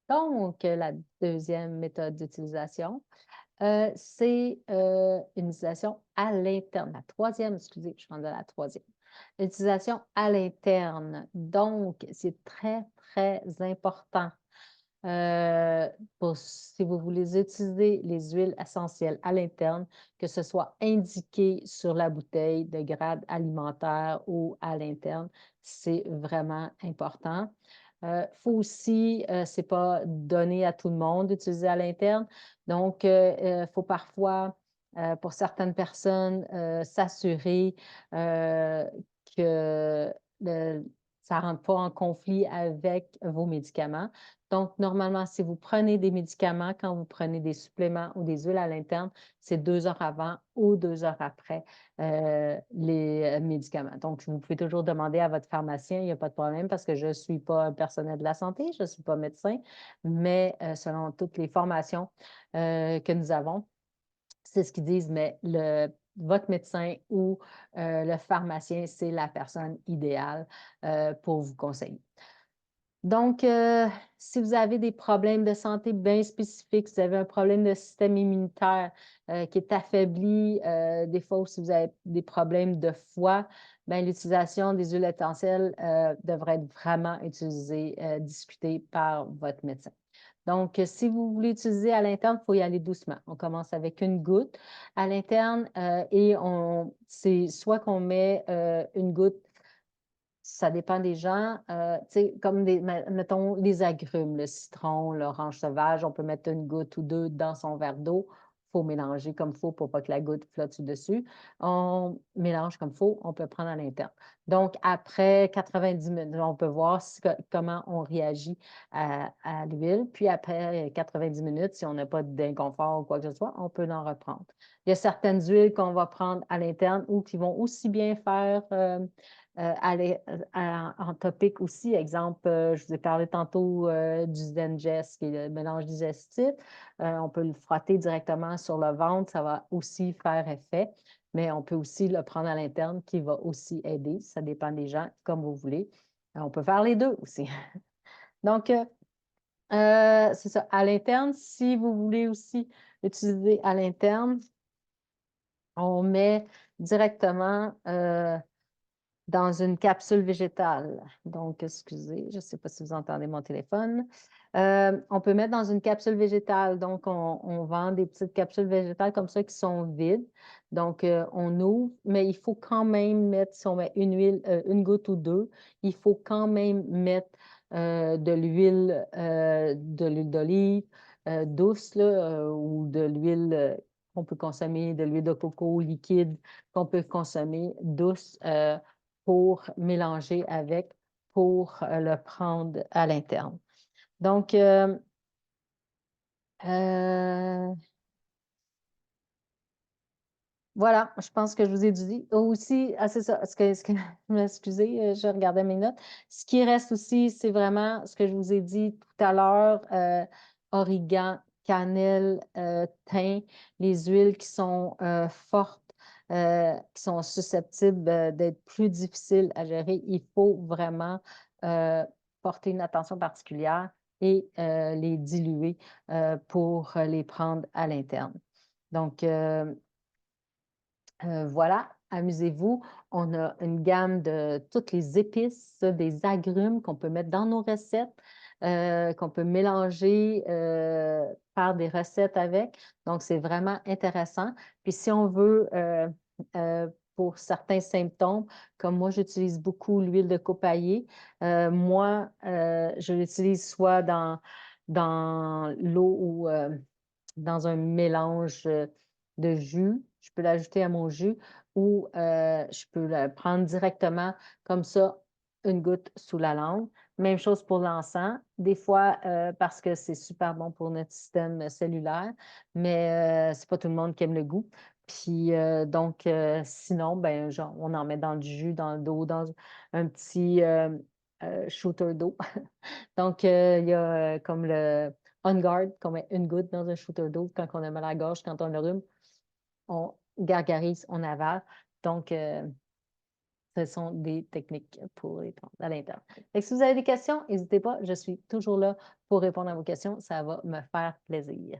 Donc, la deuxième méthode d'utilisation, c'est une utilisation à l'interne. La troisième, excusez, je suis rendue à la troisième. L'utilisation à l'interne. Donc, c'est très, très important. Si vous voulez utiliser les huiles essentielles à l'interne, que ce soit indiqué sur la bouteille de grade alimentaire ou à l'interne, c'est vraiment important. Faut aussi, c'est pas donné à tout le monde d'utiliser à l'interne. Donc, faut parfois, pour certaines personnes, s'assurer que ça ne rentre pas en conflit avec vos médicaments. Donc, normalement, si vous prenez des médicaments, quand vous prenez des suppléments ou des huiles à l'interne, c'est 2 heures avant ou 2 heures après les médicaments. Donc, vous pouvez toujours demander à votre pharmacien, il n'y a pas de problème parce que je ne suis pas un personnel de la santé, je ne suis pas médecin, mais selon toutes les formations que nous avons, c'est ce qu'ils disent, mais votre médecin ou le pharmacien, c'est la personne idéale pour vous conseiller. Donc, si vous avez des problèmes de santé bien spécifiques, si vous avez un problème de système immunitaire qui est affaibli, des fois, si vous avez des problèmes de foie, bien, l'utilisation des huiles essentielles devrait être vraiment utilisée, discutée par votre médecin. Donc, si vous voulez utiliser à l'interne, il faut y aller doucement. On commence avec une goutte à l'interne et c'est soit qu'on met une goutte. Ça dépend des gens. Comme mettons, les agrumes, le citron, l'orange sauvage, on peut mettre une goutte ou deux dans son verre d'eau. Il faut mélanger comme il faut pour pas que la goutte flotte dessus. On mélange comme il faut, on peut prendre à l'interne. Donc, après 90 minutes, on peut voir comment on réagit à l'huile. Puis après 90 minutes, si on n'a pas d'inconfort ou quoi que ce soit, on peut en reprendre. Il y a certaines huiles qu'on va prendre à l'interne ou qui vont aussi bien faire en topic aussi. Exemple, je vous ai parlé tantôt du Zengest, qui est le mélange digestif. On peut le frotter directement sur le ventre, ça va aussi faire effet, mais on peut aussi le prendre à l'interne qui va aussi aider. Ça dépend des gens, comme vous voulez. On peut faire les deux aussi. Donc, c'est ça. À l'interne, si vous voulez aussi utiliser à l'interne, on met directement dans une capsule végétale. Donc, excusez, je ne sais pas si vous entendez mon téléphone. On peut mettre dans une capsule végétale. Donc, on vend des petites capsules végétales comme ça qui sont vides. Donc, on ouvre, mais il faut quand même mettre, si on met une huile, une goutte ou deux, il faut quand même mettre de l'huile d'olive douce là, ou de l'huile qu'on peut consommer, de l'huile de coco liquide qu'on peut consommer douce pour mélanger avec, pour le prendre à l'interne. Donc, voilà, je pense que je vous ai dit. Aussi, c'est ça, excusez, je regardais mes notes. Ce qui reste aussi, c'est vraiment ce que je vous ai dit tout à l'heure, origan, cannelle, thym, les huiles qui sont fortes, qui sont susceptibles d'être plus difficiles à gérer. Il faut vraiment porter une attention particulière et les diluer pour les prendre à l'interne. Donc, voilà, amusez-vous. On a une gamme de toutes les épices, des agrumes qu'on peut mettre dans nos recettes, qu'on peut mélanger, faire des recettes avec. Donc, c'est vraiment intéressant. Puis, si on veut, pour certains symptômes, comme moi, j'utilise beaucoup l'huile de copaillé. Moi, je l'utilise soit dans l'eau ou dans un mélange de jus. Je peux l'ajouter à mon jus ou je peux le prendre directement comme ça, une goutte sous la langue. Même chose pour l'encens. Des fois, parce que c'est super bon pour notre système cellulaire, mais c'est pas tout le monde qui aime le goût. Puis donc, sinon, ben, genre, on en met dans du jus, dans l'eau, dans un petit shooter d'eau. Donc, il y a comme le On Guard, qu'on met une goutte dans un shooter d'eau quand on a mal à la gorge, quand on a le rhume, on gargarise, on avale. Donc, Ce sont des techniques pour les prendre à l'interne. Fait que si vous avez des questions, n'hésitez pas, je suis toujours là pour répondre à vos questions. Ça va me faire plaisir.